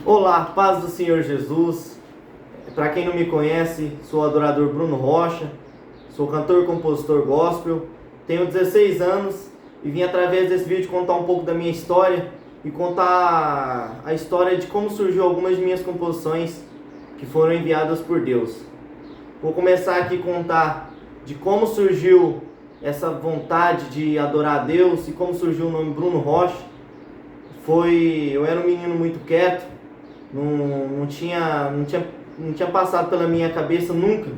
Olá, paz do Senhor Jesus. Para quem não me conhece, sou o adorador Bruno Rocha, sou cantor e compositor gospel, tenho 16 anos e vim através desse vídeo contar um pouco da minha história e contar a história de como surgiu algumas de minhas composições que foram enviadas por Deus. Vou começar aqui a contar de como surgiu essa vontade de adorar a Deus e como surgiu o nome Bruno Rocha. Eu era um menino muito quieto, não tinha passado pela minha cabeça nunca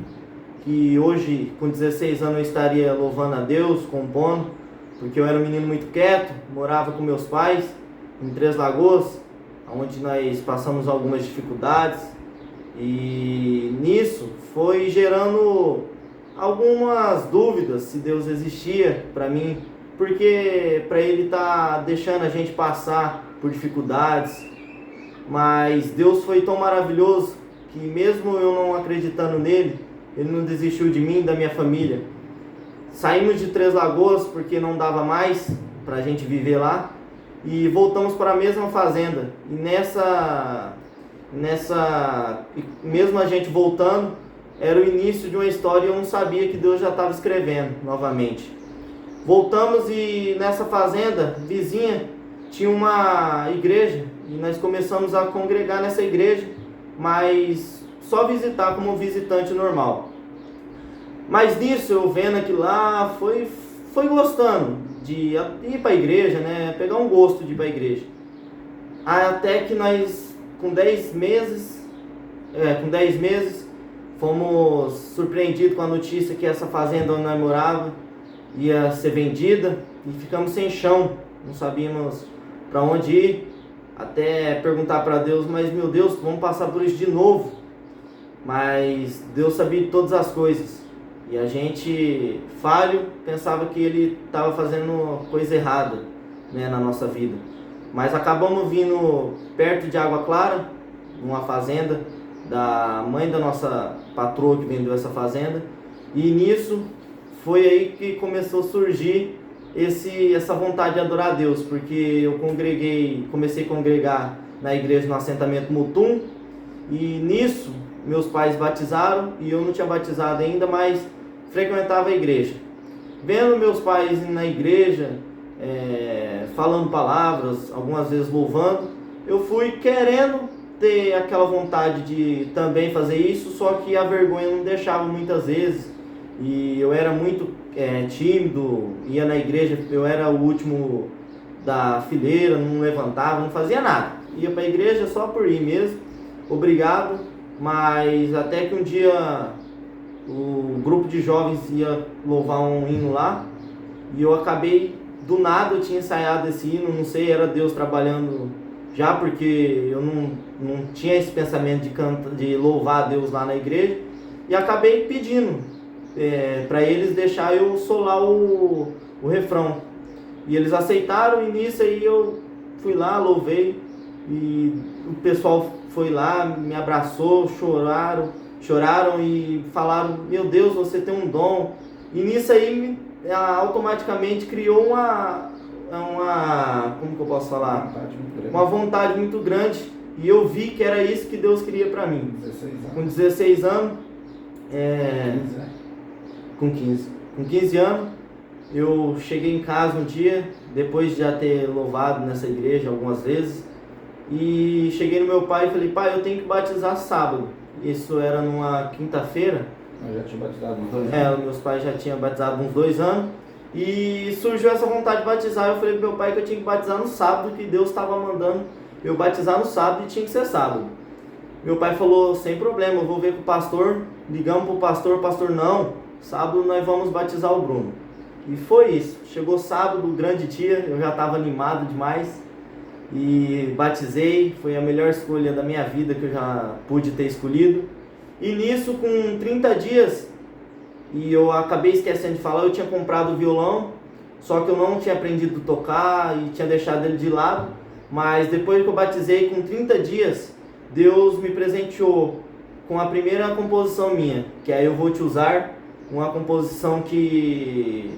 que hoje, com 16 anos, eu estaria louvando a Deus, compondo, porque eu era um menino muito quieto, morava com meus pais em Três Lagoas, onde nós passamos algumas dificuldades, e nisso foi gerando algumas dúvidas se Deus existia para mim, porque para Ele estar deixando a gente passar por dificuldades. Mas Deus foi tão maravilhoso que mesmo eu não acreditando nele, Ele não desistiu de mim e da minha família. Saímos de Três Lagoas porque não dava mais para a gente viver lá e voltamos para a mesma fazenda. E mesmo a gente voltando, era o início de uma história e eu não sabia que Deus já estava escrevendo novamente. Voltamos e nessa fazenda vizinha tinha uma igreja e nós começamos a congregar nessa igreja, mas só visitar como visitante normal. Mas nisso eu vendo aquilo lá, foi gostando de ir para a igreja, né? Pegar um gosto de ir para a igreja. Até que nós, com 10 meses, fomos surpreendidos com a notícia que essa fazenda onde nós morávamos ia ser vendida e ficamos sem chão, não sabíamos para onde ir, até perguntar para Deus, mas meu Deus, vamos passar por isso de novo. Mas Deus sabia de todas as coisas e a gente, falho, pensava que Ele estava fazendo coisa errada, né, na nossa vida. Mas acabamos vindo perto de Água Clara, numa fazenda da mãe da nossa patroa que vendeu essa fazenda, e nisso foi aí que começou a surgir essa vontade de adorar a Deus, porque eu comecei a congregar na igreja no assentamento Mutum, e nisso meus pais batizaram e eu não tinha batizado ainda, mas frequentava a igreja. Vendo meus pais na igreja, falando palavras, algumas vezes louvando, eu fui querendo ter aquela vontade de também fazer isso, só que a vergonha não deixava muitas vezes, e eu era muito tímido, ia na igreja, eu era o último da fileira, não levantava, não fazia nada, ia para a igreja só por ir mesmo, obrigado. Mas até que um dia o grupo de jovens ia louvar um hino lá, e eu acabei, do nada eu tinha ensaiado esse hino, não sei, era Deus trabalhando já, porque eu não tinha esse pensamento de louvar a Deus lá na igreja, e acabei pedindo para eles deixar eu solar o refrão, e eles aceitaram, e nisso aí eu fui lá, louvei, e o pessoal foi lá, me abraçou, choraram e falaram, meu Deus, você tem um dom, e nisso aí automaticamente criou como que eu posso falar? Uma vontade muito grande, e eu vi que era isso que Deus queria para mim. 16 anos. Com 16 anos, com 15 anos, eu cheguei em casa um dia, depois de já ter louvado nessa igreja algumas vezes, e cheguei no meu pai e falei, pai, eu tenho que batizar sábado. Isso era numa quinta-feira. Eu já tinha batizado uns 2 anos. Meus pais já tinham batizado uns 2 anos, e surgiu essa vontade de batizar. Eu falei pro meu pai que eu tinha que batizar no sábado, que Deus estava mandando eu batizar no sábado e tinha que ser sábado. Meu pai falou, sem problema, eu vou ver com o pastor. Ligamos pro pastor, o pastor, não, sábado nós vamos batizar o Bruno. E foi isso, chegou sábado, grande dia, eu já estava animado demais e batizei, foi a melhor escolha da minha vida que eu já pude ter escolhido. E nisso, com 30 dias, e eu acabei esquecendo de falar, eu tinha comprado o violão, só que eu não tinha aprendido a tocar e tinha deixado ele de lado. Mas depois que eu batizei, com 30 dias, Deus me presenteou com a primeira composição minha, que é Eu Vou Te Usar, uma composição que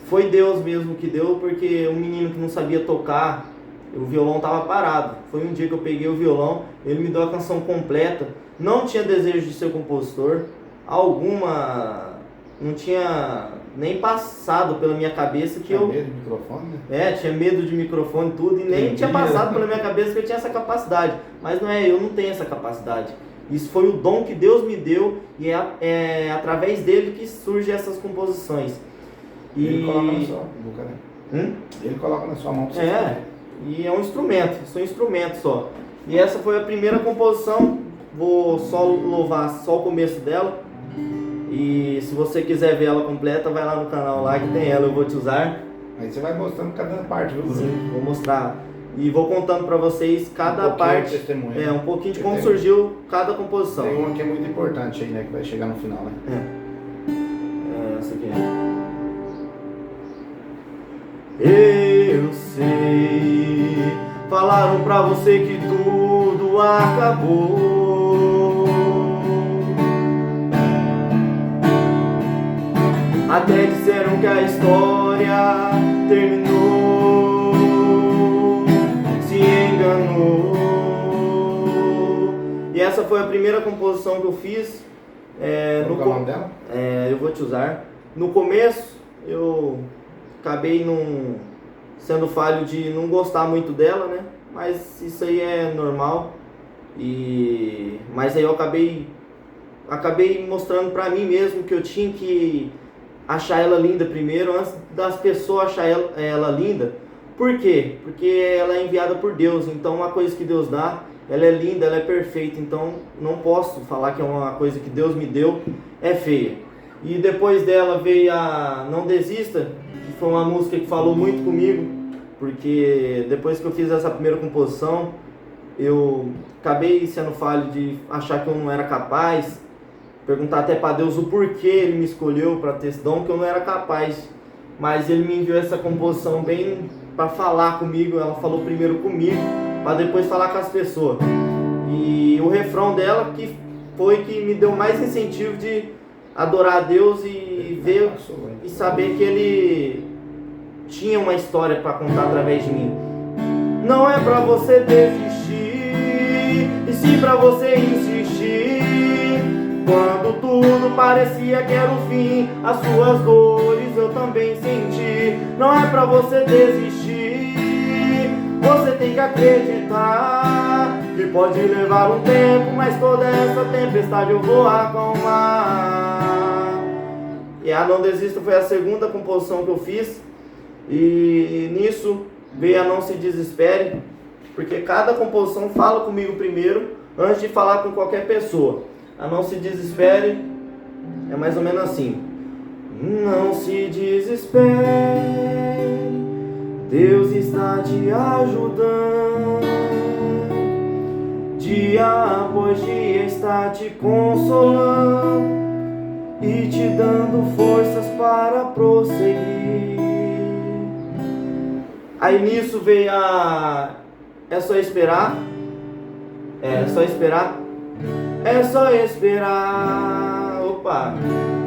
foi Deus mesmo que deu, porque um menino que não sabia tocar, o violão estava parado. Foi um dia que eu peguei o violão, ele me deu a canção completa. Não tinha desejo de ser compositor, não tinha nem passado pela minha cabeça que tinha medo de microfone, né? tinha medo de microfone e tudo, e nem tinha passado pela minha cabeça que eu tinha essa capacidade. Mas eu não tenho essa capacidade. Isso foi o dom que Deus me deu e é através dele que surgem essas composições. Ele coloca na sua boca, né? Ele coloca na sua mão pra você fazer. E é um instrumento, são instrumentos só. E essa foi a primeira composição, vou só louvar só o começo dela. E se você quiser ver ela completa, vai lá no canal lá que tem ela, eu vou te usar. Aí você vai mostrando cada parte, viu? Sim, vou mostrar. E vou contando pra vocês cada parte, um pouquinho de como surgiu cada composição. Tem uma que é muito importante aí, né? Que vai chegar no final, né? Essa aqui. Eu sei, falaram pra você que tudo acabou. Até disseram que a história terminou, se enganou. E essa foi a primeira composição que eu fiz. Qual é o nome dela? Eu vou te usar. No começo eu acabei sendo falho de não gostar muito dela, né? Mas isso aí é normal. Mas aí eu acabei mostrando pra mim mesmo que eu tinha que achar ela linda primeiro, antes das pessoas achar ela linda. Por quê? Porque ela é enviada por Deus, então uma coisa que Deus dá, ela é linda, ela é perfeita, então não posso falar que é uma coisa que Deus me deu, é feia. E depois dela veio a Não Desista, que foi uma música que falou muito comigo, porque depois que eu fiz essa primeira composição, eu acabei sendo falho de achar que eu não era capaz, perguntar até para Deus o porquê Ele me escolheu para ter esse dom, que eu não era capaz. Mas Ele me enviou essa composição bem para falar comigo. Ela falou primeiro comigo, para depois falar com as pessoas. E o refrão dela que foi que me deu mais incentivo de adorar a Deus e ver e saber que Ele tinha uma história para contar através de mim. Não é para você desistir, e sim para você insistir. Quando tudo parecia que era o fim, as suas dores eu também senti. Não é pra você desistir, você tem que acreditar que pode levar um tempo, mas toda essa tempestade eu vou acalmar. E a Não Desista foi a segunda composição que eu fiz. E nisso veio a Não Se Desespere, porque cada composição fala comigo primeiro, antes de falar com qualquer pessoa. A Não Se Desespere é mais ou menos assim. Não se desespere, Deus está te ajudando. Dia após dia está te consolando e te dando forças para prosseguir. Aí nisso veio É só esperar. É só esperar. É só esperar,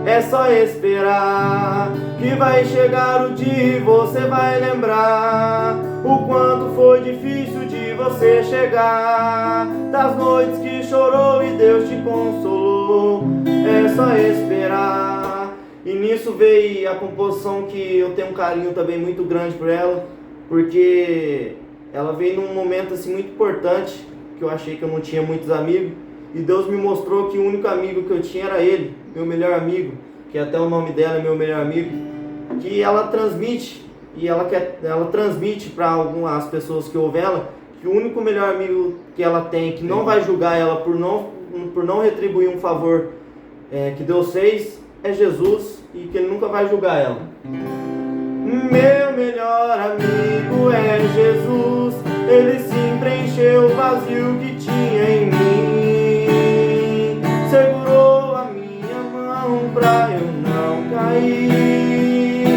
é só esperar, que vai chegar o dia e você vai lembrar o quanto foi difícil de você chegar, das noites que chorou e Deus te consolou. É só esperar. E nisso veio a composição que eu tenho um carinho também muito grande por ela, porque ela veio num momento assim muito importante, que eu achei que eu não tinha muitos amigos. E Deus me mostrou que o único amigo que eu tinha era Ele, meu melhor amigo, que até o nome dela é meu melhor amigo, que ela transmite, e ela transmite para algumas pessoas que ouvem ela, que o único melhor amigo que ela tem, que não vai julgar ela por não retribuir um favor que Deus fez, é Jesus, e que Ele nunca vai julgar ela. Meu melhor amigo é Jesus, Ele sim preencheu o vazio que tinha em mim. Segurou a minha mão pra eu não cair.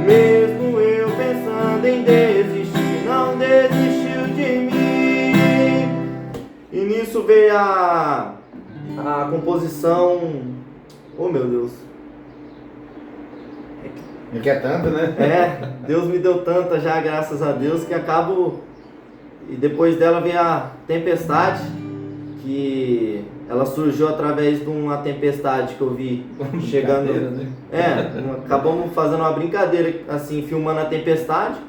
Mesmo eu pensando em desistir, não desistiu de mim. E nisso veio a composição. Oh meu Deus. É que é tanto, né? Deus me deu tanta já, graças a Deus, que acabo E depois dela veio a tempestade, que ela surgiu através de uma tempestade que eu vi chegando. Né? Acabamos fazendo uma brincadeira, assim, filmando a tempestade.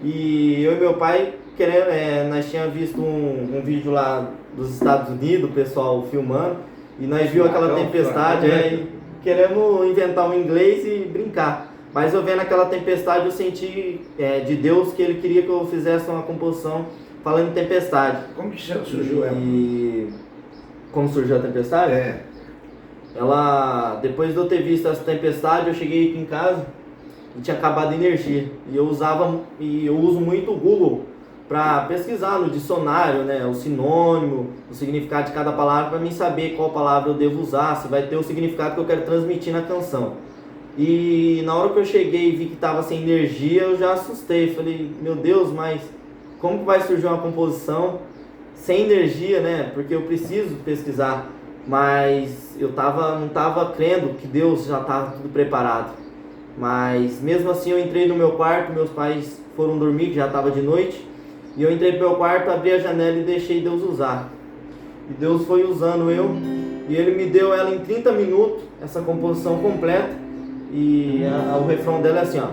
E eu e meu pai, nós tínhamos visto um vídeo lá dos Estados Unidos, o pessoal filmando, e nós vimos aquela tempestade, e queremos inventar um inglês e brincar. Mas eu vendo aquela tempestade, eu senti de Deus que Ele queria que eu fizesse uma composição falando tempestade. Como que surgiu ela? Como surgiu a tempestade? Ela, depois de eu ter visto essa tempestade, eu cheguei aqui em casa e tinha acabado a energia. E eu uso muito o Google para pesquisar no dicionário, né, o sinônimo, o significado de cada palavra, para mim saber qual palavra eu devo usar, se vai ter o significado que eu quero transmitir na canção. E na hora que eu cheguei e vi que estava sem energia, eu já assustei. Falei, meu Deus, mas como que vai surgir uma composição sem energia, né? Porque eu preciso pesquisar. Mas eu não estava crendo que Deus já estava tudo preparado. Mas mesmo assim eu entrei no meu quarto, meus pais foram dormir, que já estava de noite. E eu entrei pro meu quarto, abri a janela e deixei Deus usar. E Deus foi usando eu. E Ele me deu ela em 30 minutos, essa composição completa. E o refrão dela é assim, ó.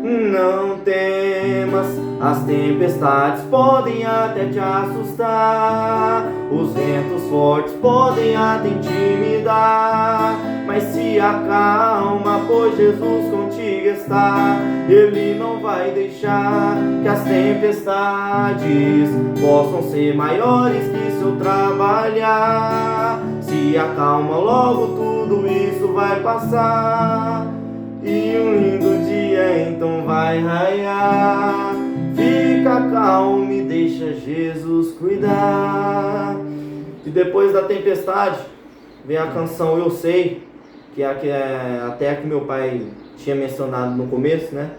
Não temas, as tempestades podem até te assustar, os ventos fortes podem até intimidar, mas se acalma, pois Jesus contigo está. Ele não vai deixar que as tempestades possam ser maiores que seu trabalhar. Se acalma, logo tudo isso vai passar, e um lindo dia então vai raiar. Fica calmo e deixa Jesus cuidar. E depois da tempestade vem a canção Eu Sei, que é até a que meu pai tinha mencionado no começo, né?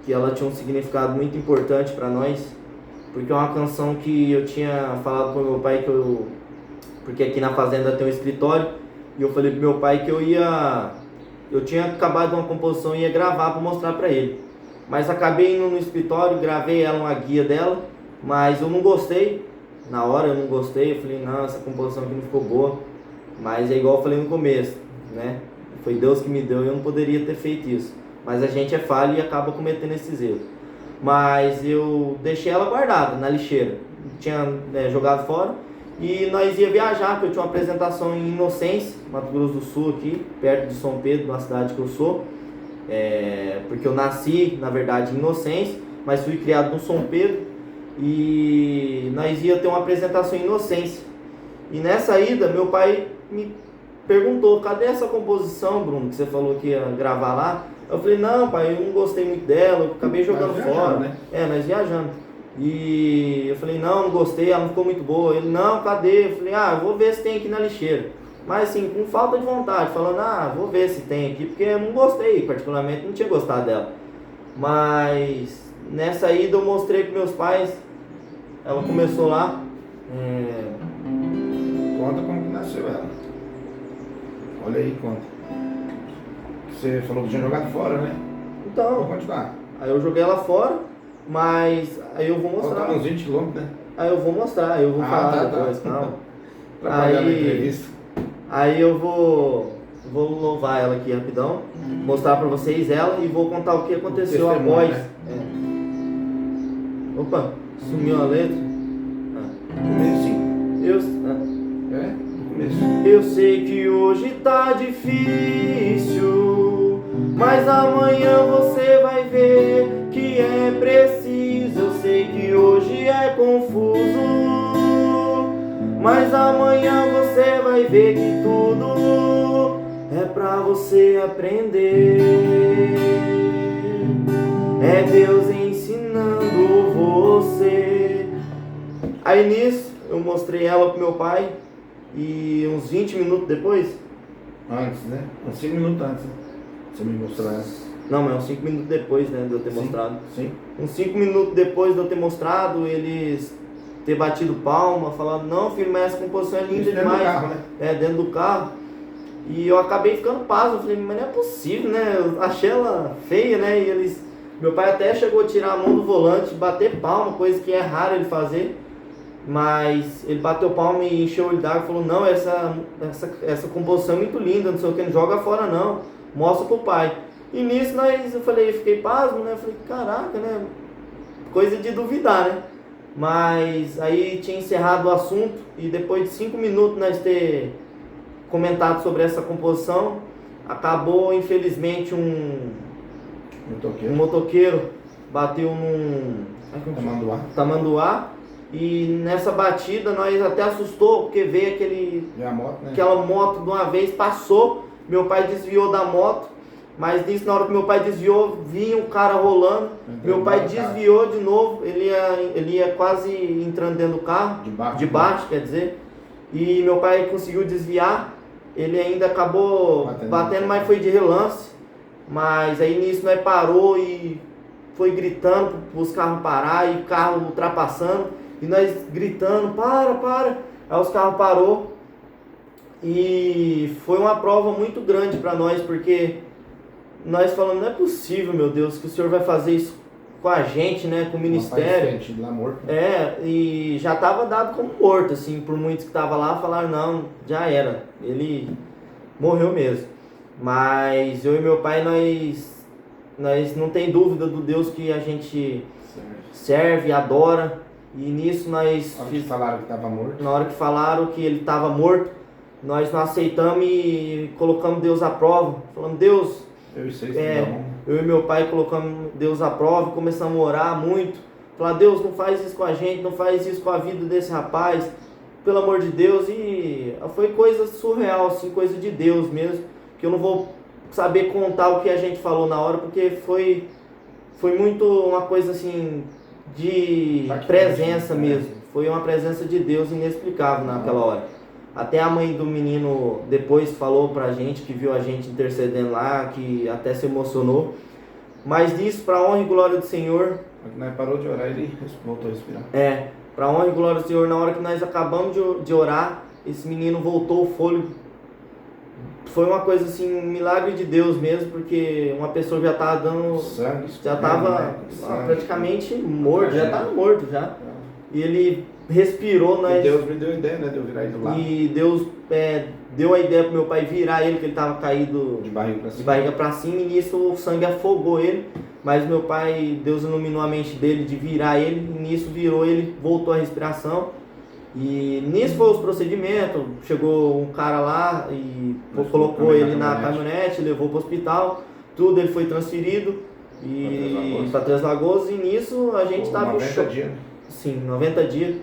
Que ela tinha um significado muito importante para nós, porque é uma canção que eu tinha falado pro meu pai porque aqui na fazenda tem um escritório, e eu falei pro meu pai que eu tinha acabado uma composição e ia gravar para mostrar para ele. Mas acabei indo no escritório, gravei ela, uma guia dela, mas eu não gostei. Na hora eu não gostei, eu falei, não, essa composição aqui não ficou boa. Mas é igual eu falei no começo, né? Foi Deus que me deu e eu não poderia ter feito isso. Mas a gente é falho e acaba cometendo esses erros. Mas eu deixei ela guardada na lixeira. Tinha jogado fora. E nós ia viajar, porque eu tinha uma apresentação em Inocência, Mato Grosso do Sul, aqui, perto de São Pedro, na cidade que eu sou. Porque eu nasci, na verdade, em Inocência, mas fui criado no São Pedro. E nós ia ter uma apresentação em Inocência. E nessa ida, meu pai me perguntou, cadê essa composição, Bruno, que você falou que ia gravar lá? Eu falei, não, pai, eu não gostei muito dela, eu acabei jogando fora. Né? Nós viajando. E eu falei, não gostei, ela não ficou muito boa. Ele, não, cadê? Eu falei, eu vou ver se tem aqui na lixeira. Mas assim, com falta de vontade, falando, vou ver se tem aqui, porque eu não gostei, particularmente, não tinha gostado dela. Mas nessa ida eu mostrei para meus pais, ela começou lá. Conta como que nasceu ela. Olha aí, conta. Você falou que tinha jogado fora, né? Então, vou continuar. Aí eu joguei ela fora, mas aí eu vou mostrar. Falta uns 20 km, né? Aí eu vou mostrar, eu vou falar depois, calma. Aí eu vou louvar ela aqui rapidão, mostrar pra vocês ela e vou contar o que aconteceu após. Né? Opa, sumiu a letra. Eu sei que hoje tá difícil, mas amanhã você vai ver que é preciso. Eu sei que hoje é confuso, mas amanhã você vai ver que tudo é pra você aprender. É Deus ensinando você. Aí nisso eu mostrei ela pro meu pai e uns 20 minutos depois. Antes, né? Uns 5 minutos antes, né? Você me mostrou ela. Não, mas uns 5 minutos depois, né, de eu ter mostrado. Sim. Uns 5 minutos depois de eu ter mostrado, eles ter batido palma, falando, não filho, mas essa composição é linda demais. Dentro do carro, né? Dentro do carro. E eu acabei ficando pasmo, eu falei, mas não é possível, né? Eu achei ela feia, né? E eles Meu pai até chegou a tirar a mão do volante, bater palma, coisa que é raro ele fazer. Mas ele bateu palma e encheu o olho d'água e falou, não, essa composição é muito linda, não sei o que, não joga fora não, mostra pro pai. E nisso fiquei pasmo, né? Eu falei, caraca, né? Coisa de duvidar, né? Mas aí tinha encerrado o assunto e depois de 5 minutos nós ter comentado sobre essa composição, acabou infelizmente um motoqueiro bateu num tamanduá. E nessa batida nós até assustou, porque veio aquela moto de uma vez, passou, meu pai desviou da moto, mas nisso, na hora que meu pai desviou, vinha um cara rolando, meu pai desviou de novo, ele ia quase entrando dentro do carro, de baixo, quer dizer, e meu pai conseguiu desviar, ele ainda acabou batendo, mas foi de relance, mas aí nisso nós parou e foi gritando para os carros parar, e o carro ultrapassando, e nós gritando, para. Aí os carros parou. E foi uma prova muito grande para nós, porque nós falamos, não é possível, meu Deus, que o Senhor vai fazer isso com a gente, né? Com o ministério. E já estava dado como morto, assim, por muitos que estavam lá, falaram, não, já era. Ele morreu mesmo. Mas eu e meu pai, nós não tem dúvida do Deus que a gente serve, adora. E nisso nós... Na hora que falaram que ele estava morto, nós não aceitamos e colocamos Deus à prova. Falando, Deus... Eu e meu pai colocamos Deus à prova e começamos a orar muito. Falar, Deus, não faz isso com a gente, não faz isso com a vida desse rapaz. Pelo amor de Deus. E foi coisa surreal, assim, coisa de Deus mesmo. Que eu não vou saber contar o que a gente falou na hora, porque foi muito uma coisa assim... de presença mesmo, foi uma presença de Deus inexplicável naquela hora. Até a mãe do menino depois falou pra gente, que viu a gente intercedendo lá, que até se emocionou. Mas disso, pra honra e glória do Senhor... Nós parou de orar, ele voltou a respirar. Pra honra e glória do Senhor, na hora que nós acabamos de orar, esse menino voltou o fôlego. Foi uma coisa assim, um milagre de Deus mesmo, porque uma pessoa já estava dando... já estava praticamente morto, já estava morto já. E ele respirou, E Deus me deu a ideia, né, de eu virar ele do lado. E Deus deu a ideia pro meu pai virar ele, que ele estava caído de barriga pra cima, e nisso o sangue afogou ele. Mas meu pai, Deus iluminou a mente dele de virar ele, e nisso virou ele, voltou a respiração. E nisso foi os procedimentos, chegou um cara lá e colocou ele na caminhonete, levou para o hospital, tudo, ele foi transferido para Três Lagoas, e nisso a gente estava em choque. Dias. Sim, 90 dias.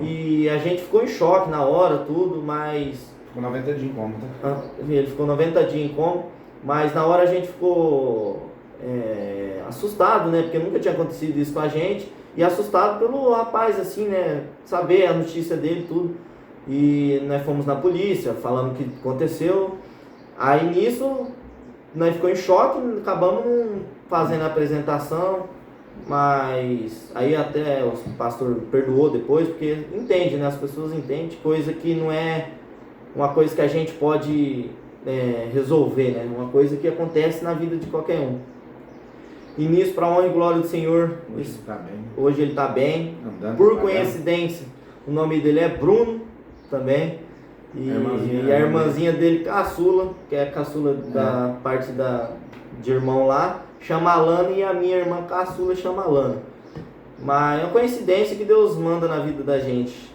E a gente ficou em choque na hora, tudo, mas... Ficou 90 dias em coma, tá? Ele ficou 90 dias em coma, mas na hora a gente ficou assustado, né? Porque nunca tinha acontecido isso com a gente. E assustado pelo rapaz, assim, né? Saber a notícia dele, tudo. E nós fomos na polícia, falando o que aconteceu. Aí nisso, nós ficamos em choque, acabamos fazendo a apresentação. Mas aí até o pastor perdoou depois, porque entende, né? As pessoas entendem, coisa que não é uma coisa que a gente pode resolver, né? Uma coisa que acontece na vida de qualquer um. E nisso, para a honra e glória do Senhor, hoje ele está bem. Por coincidência, o nome dele é Bruno também. E a irmãzinha dele, caçula, que é a caçula da parte de irmão lá, chama Alana, e a minha irmã caçula chama Alana. Mas é uma coincidência que Deus manda na vida da gente.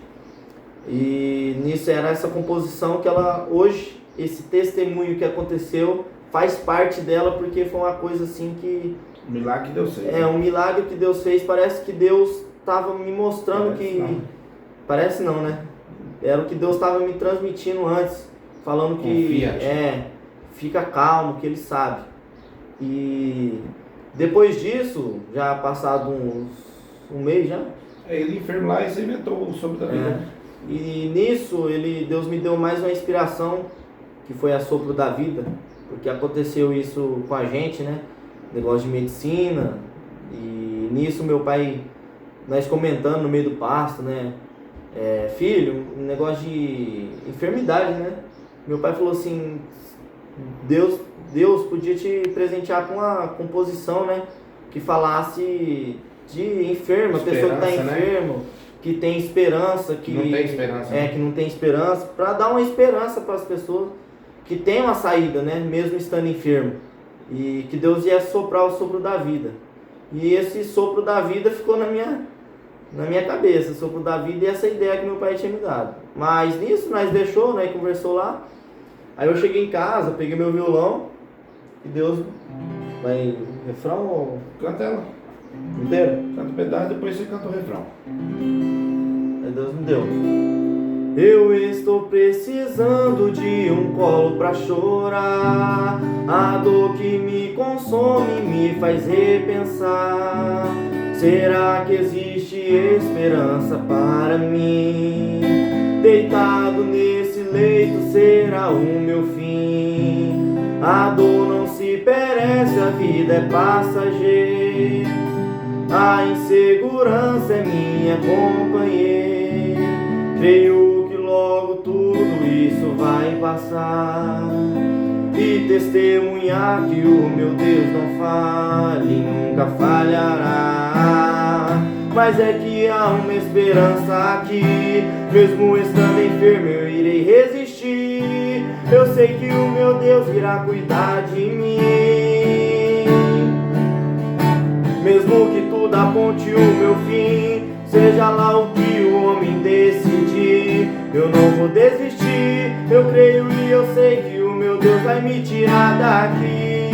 E nisso era essa composição que ela hoje, esse testemunho que aconteceu, faz parte dela, porque foi uma coisa assim que... Um milagre que Deus fez. Um milagre que Deus fez. Parece que Deus estava me mostrando Parece não, né? Era o que Deus estava me transmitindo antes. Falando que... Fica calmo, que Ele sabe. E depois disso, já passado um mês já... Ele enfermo lá e você inventou o sopro da vida. E nisso, Deus me deu mais uma inspiração, que foi a sopro da vida. Porque aconteceu isso com a gente, né? Negócio de medicina, e nisso meu pai, nós comentando no meio do pasto, né, filho, um negócio de enfermidade, né, meu pai falou assim, Deus podia te presentear com uma composição, né, que falasse de enfermo, a pessoa que está Esperança, né? enfermo, que tem esperança, que Não tem esperança, né? que não tem esperança, para dar uma esperança para as pessoas que tem uma saída, né, mesmo estando enfermo, e que Deus ia soprar o sopro da vida. E esse sopro da vida ficou na minha cabeça, o sopro da vida, e essa ideia que meu pai tinha me dado. Mas nisso nós deixou, né, conversou lá. Aí eu cheguei em casa, peguei meu violão, e Deus vai refrão ou Canta ela. inteiro? Canta um pedaço, depois você canta o refrão. Aí Deus me deu. Eu estou precisando de um colo pra chorar. A dor que me consome me faz repensar. Será que existe esperança para mim? Deitado nesse leito será o meu fim. A dor não se perece, a vida é passageira. A insegurança é minha companheira. Creio que logo tudo isso vai passar e testemunhar que o meu Deus não falha e nunca falhará. Mas é que há uma esperança aqui, mesmo estando enfermo eu irei resistir. Eu sei que o meu Deus irá cuidar de mim. Mesmo que tudo aponte o meu fim, seja lá o que o homem decidir, eu não vou desistir. Eu creio e eu sei que o meu Deus vai me tirar daqui.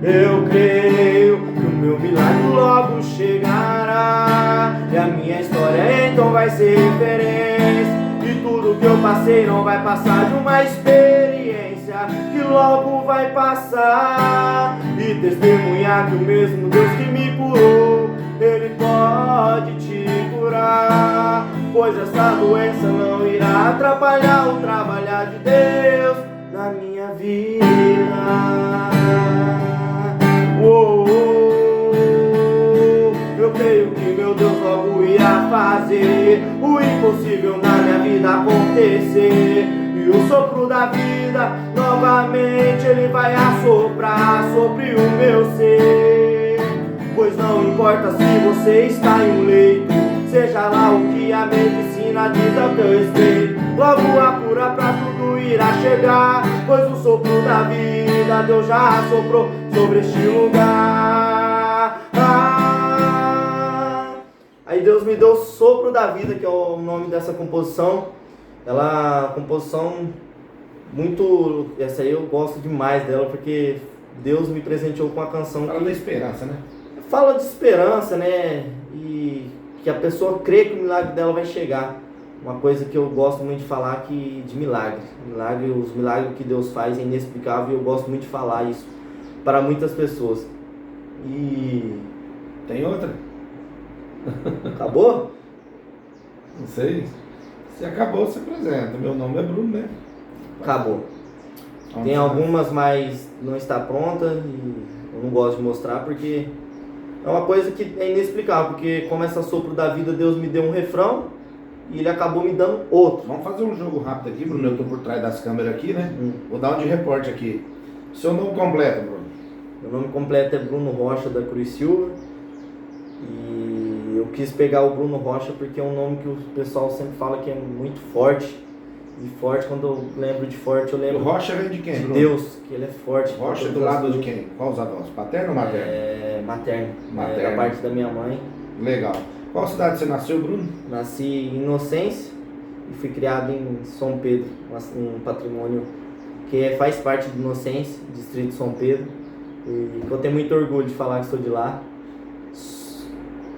Eu creio que o meu milagre logo chegará, e a minha história então vai ser referência. E tudo que eu passei não vai passar de uma experiência que logo vai passar, e testemunhar que o mesmo Deus que me curou, Ele pode te curar, pois essa doença não irá atrapalhar o trabalhar de Deus na minha vida. Eu creio que meu Deus logo irá fazer o impossível na minha vida acontecer, e o sopro da vida novamente Ele vai assoprar sobre o meu ser. Pois não importa se você está em um leito, seja lá o que a medicina diz ao teu respeito, logo a cura pra tudo irá chegar, pois o sopro da vida Deus já soprou sobre este lugar. Aí Deus me deu o sopro da vida, que é o nome dessa composição. Ela, composição muito, essa aí eu gosto demais dela, porque Deus me presenteou com a canção. Fala da esperança, né? Fala de esperança, né? E que a pessoa crê que o milagre dela vai chegar. Uma coisa que eu gosto muito de falar de milagre. Os milagres que Deus faz é inexplicável, e eu gosto muito de falar isso para muitas pessoas. E tem outra? Acabou? Não sei. Se acabou, você apresenta. Meu nome é Bruno, né? Acabou. Tem algumas, mas não está pronta e eu não gosto de mostrar porque é uma coisa que é inexplicável, porque como essa sopro da vida, Deus me deu um refrão e Ele acabou me dando outro. Vamos fazer um jogo rápido aqui, Bruno. Eu estou por trás das câmeras aqui, né? Vou dar um de repórter aqui. Seu nome completo, Bruno? Meu nome completo é Bruno Rocha da Cruz Silva. E eu quis pegar o Bruno Rocha porque é um nome que o pessoal sempre fala que é muito forte. E forte, quando eu lembro de forte, eu lembro o Rocha vem de quem, de Bruno? Deus, que ele é forte. Rocha do lado de quem? Qual os avós? Paterno ou materno? É materno. Materno. É da parte da minha mãe. Legal. Qual cidade você nasceu, Bruno? Nasci em Inocência e fui criado em São Pedro, um patrimônio que faz parte de Inocência, distrito de São Pedro. E eu tenho muito orgulho de falar que sou de lá.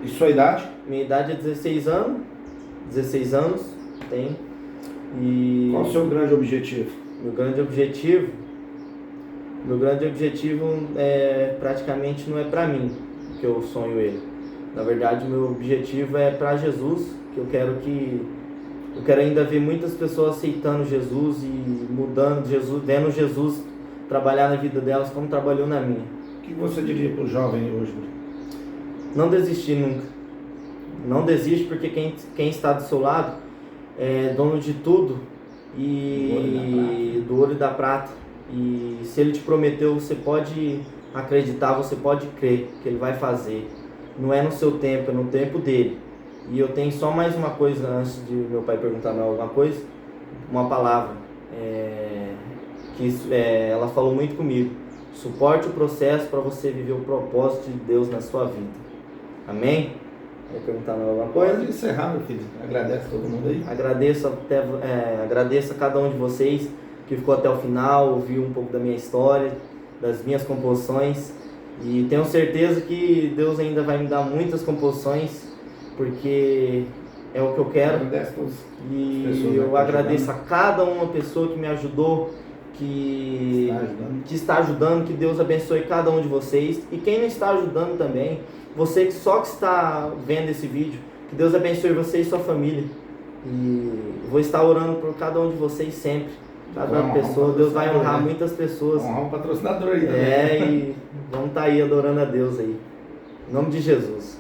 E sua idade? Minha idade é 16 anos. 16 anos, tenho. E qual o seu grande objetivo? Meu grande objetivo praticamente não é para mim que eu sonho ele. Na verdade, meu objetivo é para Jesus, que eu quero ainda ver muitas pessoas aceitando Jesus e mudando Jesus, vendo Jesus trabalhar na vida delas como trabalhou na minha. O que você diria para o jovem hoje, Bruno? Não desistir nunca. Não desiste, porque quem está do seu lado é dono de tudo e do ouro e da prata. E se Ele te prometeu, você pode acreditar, você pode crer que Ele vai fazer. Não é no seu tempo, é no tempo dele. E eu tenho só mais uma coisa antes de meu pai perguntar mais alguma coisa. Uma palavra ela falou muito comigo. Suporte o processo para você viver o propósito de Deus na sua vida. Amém? Vai perguntar mais alguma coisa? Pode encerrar, meu filho. Agradece a todo mundo aí. Agradeço a cada um de vocês que ficou até o final, ouviu um pouco da minha história, das minhas composições. E tenho certeza que Deus ainda vai me dar muitas composições, porque é o que eu quero. E eu agradeço a cada uma pessoa que me ajudou, que está ajudando, que Deus abençoe cada um de vocês. E quem não está ajudando também, você que está vendo esse vídeo, que Deus abençoe você e sua família. E vou estar orando por cada um de vocês sempre. Cada pessoa, Deus vai honrar muitas pessoas. Honrar um patrocinador aí também. E vamos estar aí adorando a Deus aí. Em nome de Jesus.